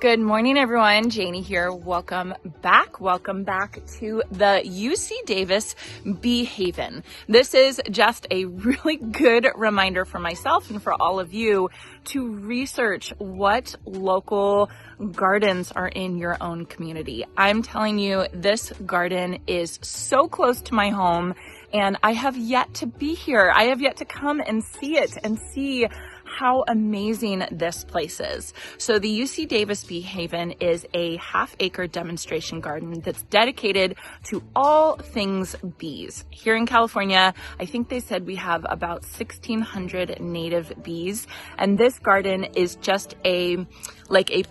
Good morning, everyone. Janie here. Welcome back. Welcome back to the UC Davis Bee Haven. This is just a really good reminder for myself and for all of you to research what local gardens are in your own community. I'm telling you, this garden is so close to my home and I have yet to be here. I have yet to come and see it and see how amazing this place is. So the UC Davis Bee Haven is a half-acre demonstration garden that's dedicated to all things bees. Here in California, I think they said we have about 1,600 native bees, and this garden is just a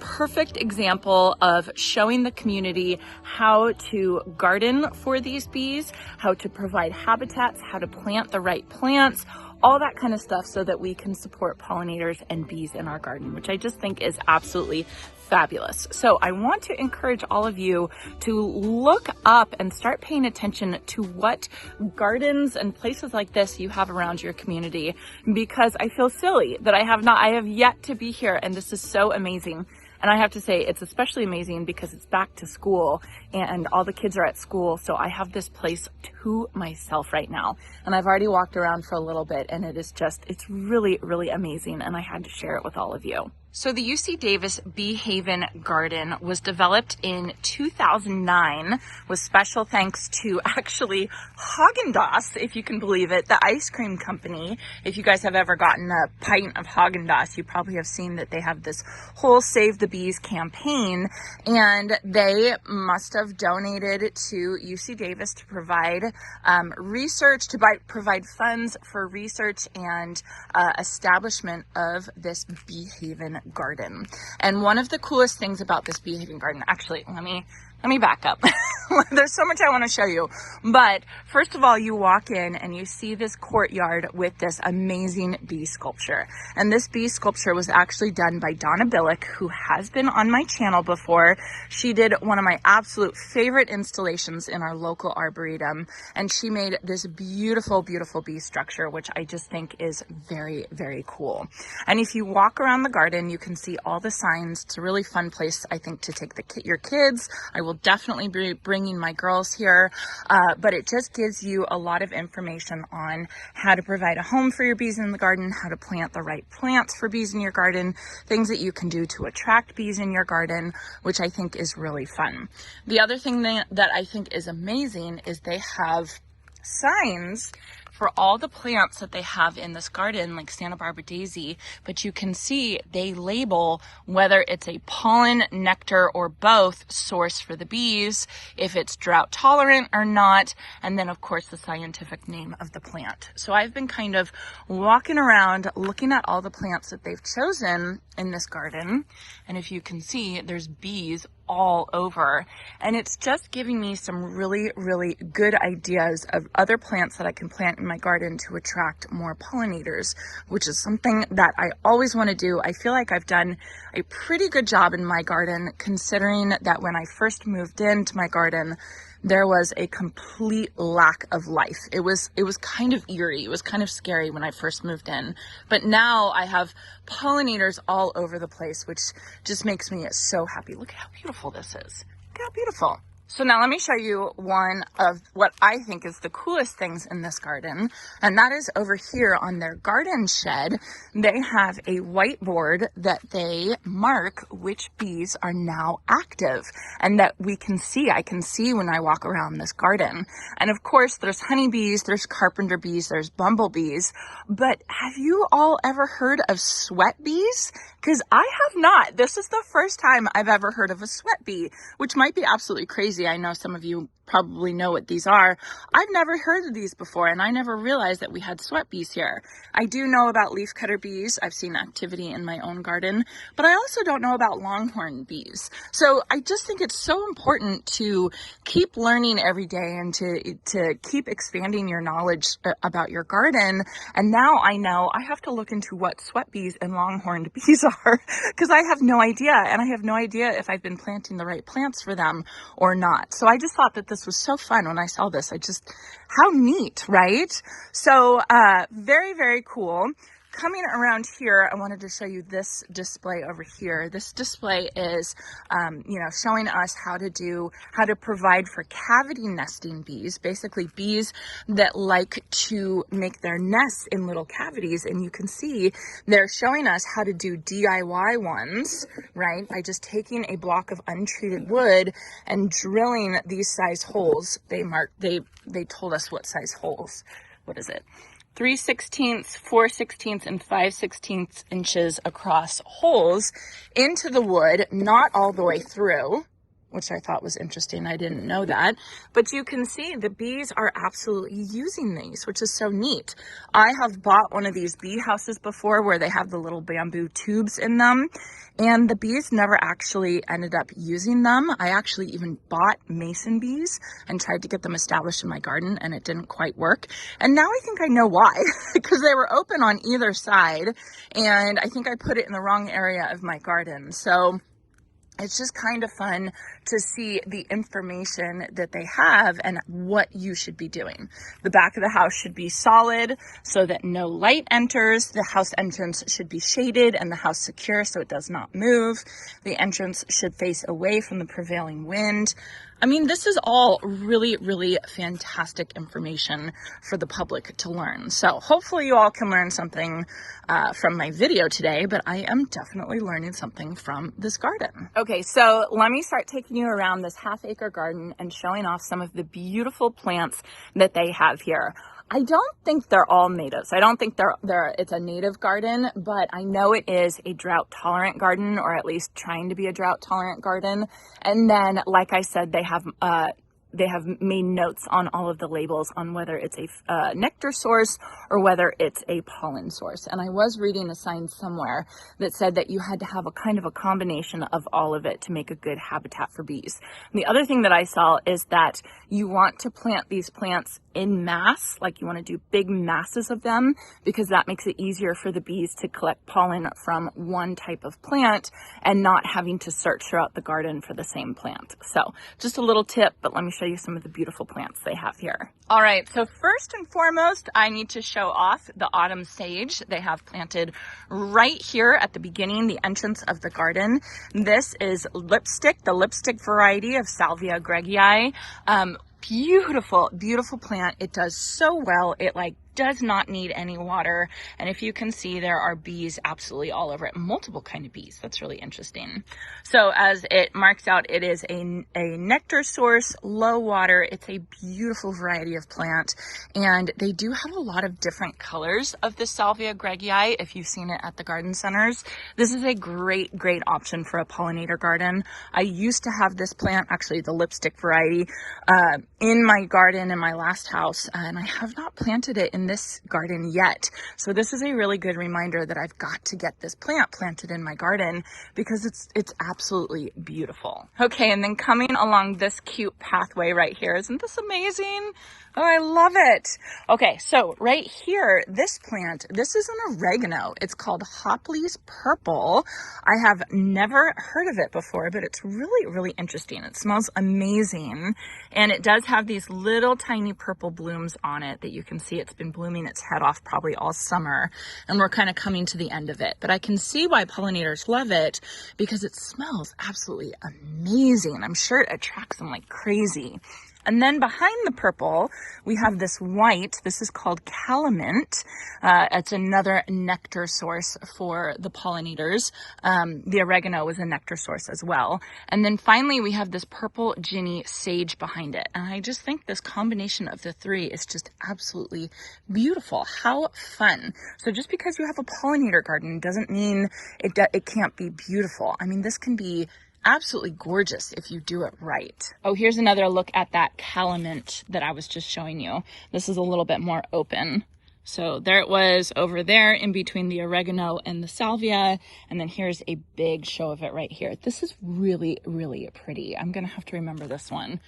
perfect example of showing the community how to garden for these bees, how to provide habitats, how to plant the right plants, all that kind of stuff so that we can support pollinators and bees in our garden, which I just think is absolutely fabulous. So I want to encourage all of you to look up and start paying attention to what gardens and places like this you have around your community, because I feel silly that I have yet to be here, and this is so amazing. And I have to say, it's especially amazing because it's back to school and all the kids are at school. So I have this place to myself right now. And I've already walked around for a little bit and it's really, really amazing. And I had to share it with all of you. So the UC Davis Bee Haven Garden was developed in 2009 with special thanks to actually Haagen-Dazs, if you can believe it, the ice cream company. If you guys have ever gotten a pint of Haagen-Dazs, you probably have seen that they have this whole Save the Bees campaign, and they must have donated to UC Davis to provide research, to provide funds for research and establishment of this Bee Haven garden. And one of the coolest things about this Bee Haven garden, actually, let me back up. There's so much I want to show you. But first of all, you walk in and you see this courtyard with this amazing bee sculpture. And this bee sculpture was actually done by Donna Billick, who has been on my channel before. She did one of my absolute favorite installations in our local arboretum. And she made this beautiful, beautiful bee structure, which I just think is very, very cool. And if you walk around the garden, you can see all the signs. It's a really fun place, I think, to take your kids. I will definitely be bringing my girls here, but it just gives you a lot of information on how to provide a home for your bees in the garden, how to plant the right plants for bees in your garden, things that you can do to attract bees in your garden, which I think is really fun. The other thing that I think is amazing is they have signs for all the plants that they have in this garden, like Santa Barbara daisy, but you can see they label whether it's a pollen, nectar, or both source for the bees, if it's drought tolerant or not, and then of course the scientific name of the plant. So I've been kind of walking around looking at all the plants that they've chosen in this garden, and if you can see, there's bees all over, and it's just giving me some really, really good ideas of other plants that I can plant in my garden to attract more pollinators, which is something that I always want to do. I feel like I've done a pretty good job in my garden, considering that when I first moved into my garden, there was a complete lack of life. It was kind of eerie. It was kind of scary when I first moved in. But now I have pollinators all over the place, which just makes me so happy. Look at how beautiful this is. Look how beautiful. So now let me show you one of what I think is the coolest things in this garden, and that is over here on their garden shed. They have a whiteboard that they mark which bees are now active, and that I can see when I walk around this garden. And of course, there's honeybees, there's carpenter bees, there's bumblebees, but have you all ever heard of sweat bees? Because I have not. This is the first time I've ever heard of a sweat bee, which might be absolutely crazy. I know some of you probably know what these are. I've never heard of these before, and I never realized that we had sweat bees here. I do know about leafcutter bees. I've seen activity in my own garden, but I also don't know about longhorn bees. So I just think it's so important to keep learning every day and to keep expanding your knowledge about your garden. And now I know I have to look into what sweat bees and longhorned bees are, because I have no idea, and I have no idea if I've been planting the right plants for them or not. So I just thought that this was so fun when I saw this. How neat, right? So very, very cool. coming around here, I wanted to show you this display over here. This display is, you know, showing us how to provide for cavity nesting bees, basically bees that like to make their nests in little cavities. And you can see they're showing us how to do DIY ones, right? By just taking a block of untreated wood and drilling these size holes. They told us what size holes. What is it? 3/16, 4/16, and 5/16 inches across holes into the wood, not all the way through, which I thought was interesting. I didn't know that. But you can see the bees are absolutely using these, which is so neat. I have bought one of these bee houses before where they have the little bamboo tubes in them, and the bees never actually ended up using them. I actually even bought mason bees and tried to get them established in my garden, and it didn't quite work. And now I think I know why, because they were open on either side, and I think I put it in the wrong area of my garden. So it's just kind of fun to see the information that they have and what you should be doing. The back of the house should be solid so that no light enters. The house entrance should be shaded and the house secure so it does not move. The entrance should face away from the prevailing wind. I mean, this is all really, really fantastic information for the public to learn. So hopefully you all can learn something from my video today, but I am definitely learning something from this garden. Okay, so let me start taking you around this half-acre garden and showing off some of the beautiful plants that they have here. I don't think they're all natives. I don't think it's a native garden, but I know it is a drought tolerant garden, or at least trying to be a drought tolerant garden. And then, like I said, they have made notes on all of the labels on whether it's a nectar source or whether it's a pollen source. And I was reading a sign somewhere that said that you had to have a kind of a combination of all of it to make a good habitat for bees. And the other thing that I saw is that you want to plant these plants in mass, like you want to do big masses of them, because that makes it easier for the bees to collect pollen from one type of plant and not having to search throughout the garden for the same plant. So just a little tip, but let me show you some of the beautiful plants they have here. All right, so first and foremost, I need to show off the autumn sage they have planted right here at the beginning, the entrance of the garden. This is lipstick, the lipstick variety of Salvia gregii. Beautiful, beautiful plant. It does so well. It does not need any water. And if you can see, there are bees absolutely all over it, multiple kind of bees. That's really interesting. So as it marks out, it is a nectar source, low water. It's a beautiful variety of plant. And they do have a lot of different colors of the Salvia gregii. If you've seen it at the garden centers, this is a great, great option for a pollinator garden. I used to have this plant, actually the lipstick variety, in my garden in my last house, and I have not planted it in this garden yet. So this is a really good reminder that I've got to get this plant planted in my garden because it's absolutely beautiful. Okay, and then coming along this cute pathway right here, isn't this amazing? Oh, I love it. Okay, so right here, this plant, this is an oregano. It's called Hopley's Purple. I have never heard of it before, but it's really, really interesting. It smells amazing, and it does have these little tiny purple blooms on it that you can see. It's been blooming its head off probably all summer, and we're kind of coming to the end of it. But I can see why pollinators love it because it smells absolutely amazing. I'm sure it attracts them like crazy. And then behind the purple, we have this white. This is called calamint. It's another nectar source for the pollinators. The oregano is a nectar source as well. And then finally, we have this purple ginny sage behind it. And I just think this combination of the three is just absolutely beautiful. How fun. So just because you have a pollinator garden doesn't mean it can't be beautiful. I mean, this can be absolutely gorgeous if you do it right. Oh, here's another look at that calamint that I was just showing you. This is a little bit more open. So there it was over there in between the oregano and the salvia. And then here's a big show of it right here. This is really, really pretty. I'm gonna have to remember this one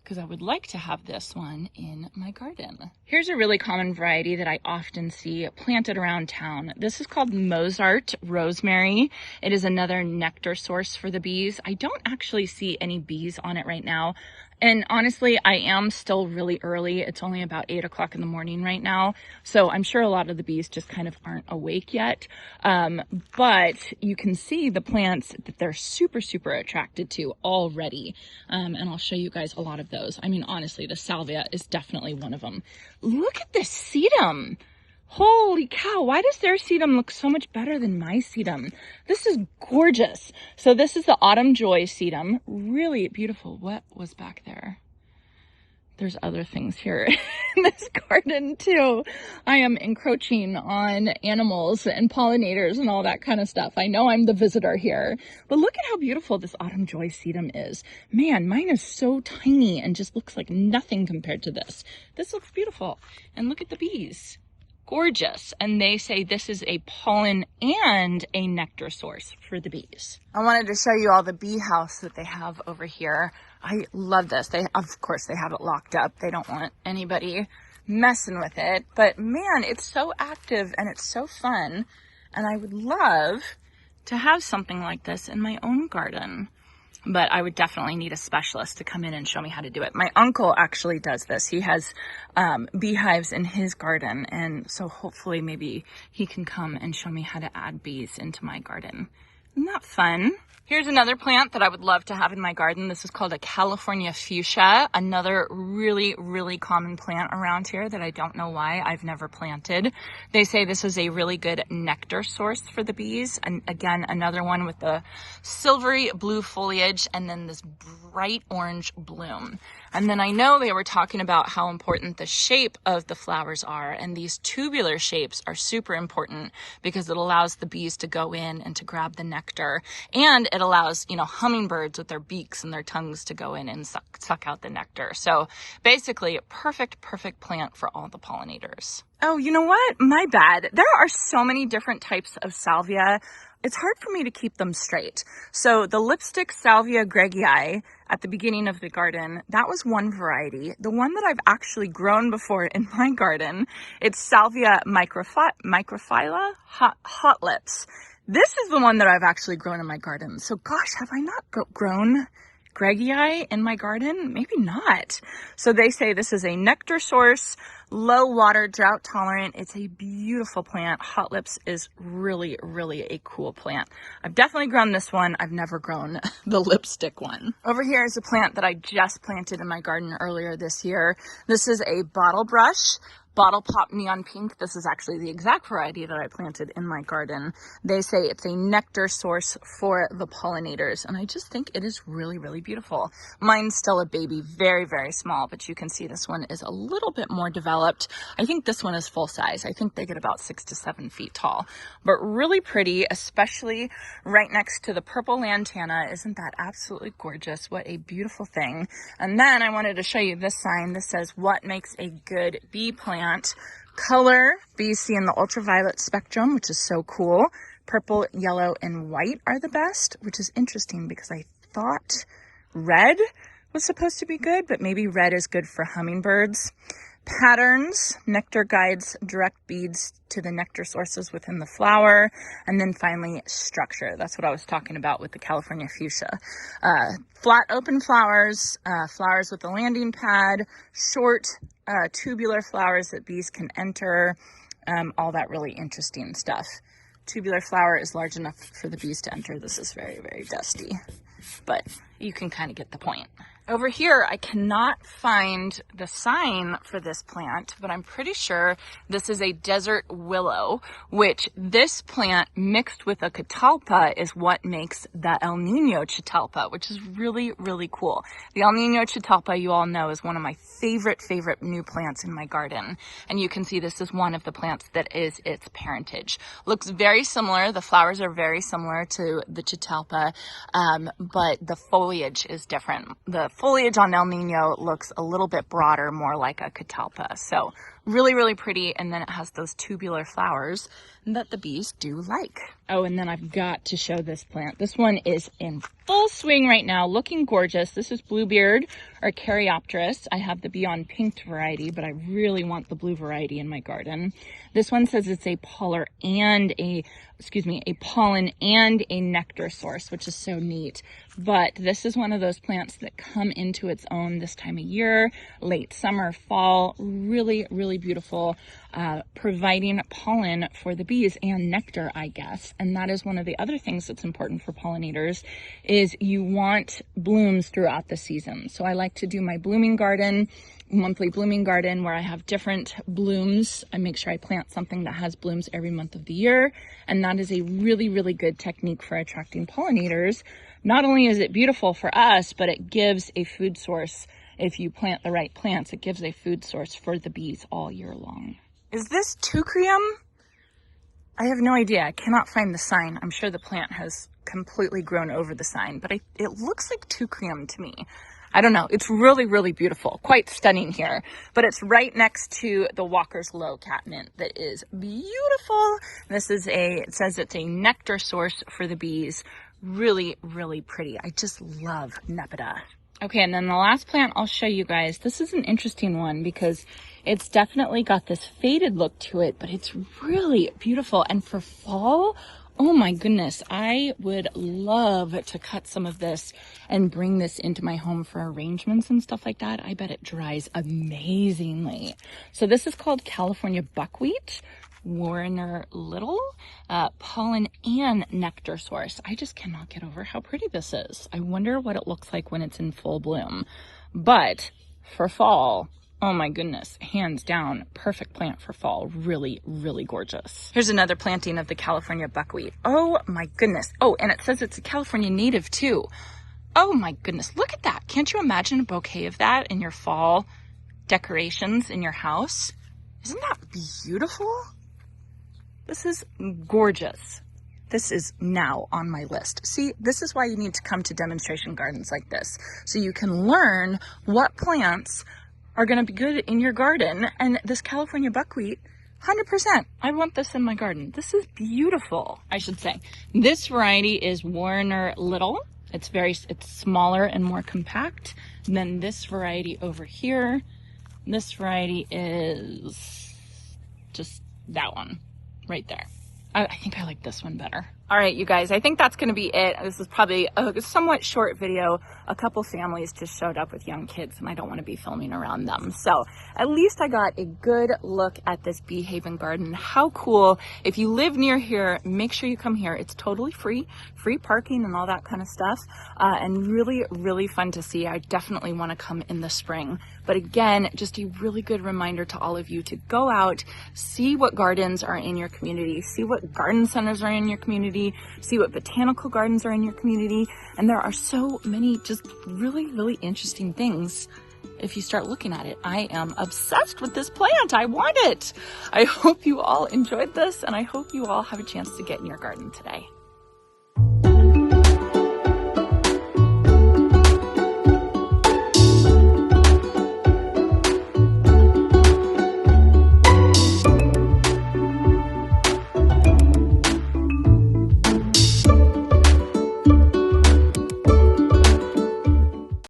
because I would like to have this one in my garden. Here's a really common variety that I often see planted around town. This is called Mozart rosemary. It is another nectar source for the bees. I don't actually see any bees on it right now. And honestly, I am still really early. It's only about 8 o'clock in the morning right now. So I'm sure a lot of the bees just kind of aren't awake yet. But you can see the plants that they're super, super attracted to already. And I'll show you guys a lot of those. I mean, honestly, the salvia is definitely one of them. Look at this sedum. Holy cow, why does their sedum look so much better than my sedum? This is gorgeous. So this is the Autumn Joy sedum. Really beautiful. What was back there? There's other things here in this garden too. I am encroaching on animals and pollinators and all that kind of stuff. I know I'm the visitor here, but look at how beautiful this Autumn Joy sedum is. Man, mine is so tiny and just looks like nothing compared to this. This looks beautiful. And look at the bees. Gorgeous. And they say this is a pollen and a nectar source for the bees. I wanted to show you all the bee house that they have over here. I love this. Of course, they have it locked up. They don't want anybody messing with it. But man, it's so active and it's so fun. And I would love to have something like this in my own garden. But I would definitely need a specialist to come in and show me how to do it. My uncle actually does this. He has beehives in his garden. And so hopefully maybe he can come and show me how to add bees into my garden. Isn't that fun? Here's another plant that I would love to have in my garden. This is called a California fuchsia, another really, really common plant around here that I don't know why I've never planted. They say this is a really good nectar source for the bees. And again, another one with the silvery blue foliage and then this bright orange bloom. And then I know they were talking about how important the shape of the flowers are. And these tubular shapes are super important because it allows the bees to go in and to grab the nectar. And it allows, you know, hummingbirds with their beaks and their tongues to go in and suck out the nectar. So basically a perfect plant for all the pollinators. Oh, you know what? My bad. There are so many different types of salvia. It's hard for me to keep them straight. So the lipstick salvia gregii at the beginning of the garden, that was one variety. The one that I've actually grown before in my garden, it's salvia microphylla hot lips. This is the one that I've actually grown in my garden. So gosh, have I not grown gregii in my garden? Maybe not. So they say this is a nectar source, low water, drought tolerant. It's a beautiful plant. Hot lips is really, really a cool plant. I've definitely grown this one. I've never grown the lipstick one. Over here is a plant that I just planted in my garden earlier this year. This is a bottle brush. Bottle Pop Neon Pink. This is actually the exact variety that I planted in my garden. They say it's a nectar source for the pollinators, and I just think it is really, really beautiful. Mine's still a baby, very, very small, but you can see this one is a little bit more developed. I think this one is full size. I think they get about 6 to 7 feet tall, but really pretty, especially right next to the purple lantana. Isn't that absolutely gorgeous? What a beautiful thing. And then I wanted to show you this sign. This says, what makes a good bee plant? Color, bees see in the ultraviolet spectrum, which is so cool. Purple, yellow, and white are the best, which is interesting because I thought red was supposed to be good, but maybe red is good for hummingbirds. Patterns, nectar guides direct bees to the nectar sources within the flower. And then finally, structure. That's what I was talking about with the California fuchsia. Flat open flowers, flowers with a landing pad, short tubular flowers that bees can enter, all that really interesting stuff. Tubular flower is large enough for the bees to enter. This is very, very dusty, but you can kind of get the point. Over here, I cannot find the sign for this plant, but I'm pretty sure this is a desert willow, which this plant mixed with a catalpa is what makes the El Nino catalpa, which is really, really cool. The El Nino catalpa, you all know, is one of my favorite new plants in my garden. And you can see this is one of the plants that is its parentage. Looks very similar. The flowers are very similar to the catalpa, but the foliage is different. The foliage on El Nino looks a little bit broader, more like a catalpa. So Really, really pretty. And then it has those tubular flowers that the bees do like. Oh, and then I've got to show this plant. This one is in full swing right now, looking gorgeous. This is Bluebeard or Caryopteris. I have the Beyond Pink variety, but I really want the blue variety in my garden. This one says it's a pollen and a nectar source, which is so neat. But this is one of those plants that come into its own this time of year, late summer, fall. Really, really beautiful, providing pollen for the bees and nectar, I guess. And that is one of the other things that's important for pollinators, is you want blooms throughout the season. So I like to do my blooming garden, monthly blooming garden, where I have different blooms. I make sure I plant something that has blooms every month of the year. And that is a really, really good technique for attracting pollinators. Not only is it beautiful for us, but it gives a food source. If you plant the right plants, it gives a food source for the bees all year long. Is this Teucrium? I have no idea. I cannot find the sign. I'm sure the plant has completely grown over the sign, but it looks like Teucrium to me. I don't know. It's really, really beautiful. Quite stunning here. But it's right next to the Walker's Low catmint that is beautiful. This is it says it's a nectar source for the bees. Really, really pretty. I just love Nepeta. Okay, and then the last plant I'll show you guys. This is an interesting one because it's definitely got this faded look to it, but it's really beautiful. And for fall, oh my goodness, I would love to cut some of this and bring this into my home for arrangements and stuff like that. I bet it dries amazingly. So this is called California buckwheat, Warner Little, pollen and nectar source. I just cannot get over how pretty this is. I wonder what it looks like when it's in full bloom. But for fall, oh my goodness, hands down, perfect plant for fall. Really, really gorgeous. Here's another planting of the California buckwheat. Oh my goodness. Oh, and it says it's a California native too. Oh my goodness, look at that. Can't you imagine a bouquet of that in your fall decorations in your house? Isn't that beautiful? This is gorgeous. This is now on my list. See, this is why you need to come to demonstration gardens like this, so you can learn what plants are going to be good in your garden. And this California buckwheat, 100%. I want this in my garden. This is beautiful, I should say. This variety is Warner Little. It's smaller and more compact than this variety over here. This variety is just that one right there. I think I like this one better. All right, you guys, I think that's going to be it. This is probably a somewhat short video. A couple families just showed up with young kids and I don't want to be filming around them. So at least I got a good look at this Bee Haven garden. How cool. If you live near here, make sure you come here. It's totally free parking and all that kind of stuff. And really, really fun to see. I definitely want to come in the spring. But again, just a really good reminder to all of you to go out, see what gardens are in your community, see what garden centers are in your community, see what botanical gardens are in your community. And there are so many just really, really interesting things if you start looking at it. I am obsessed with this plant. I want it. I hope you all enjoyed this and I hope you all have a chance to get in your garden today.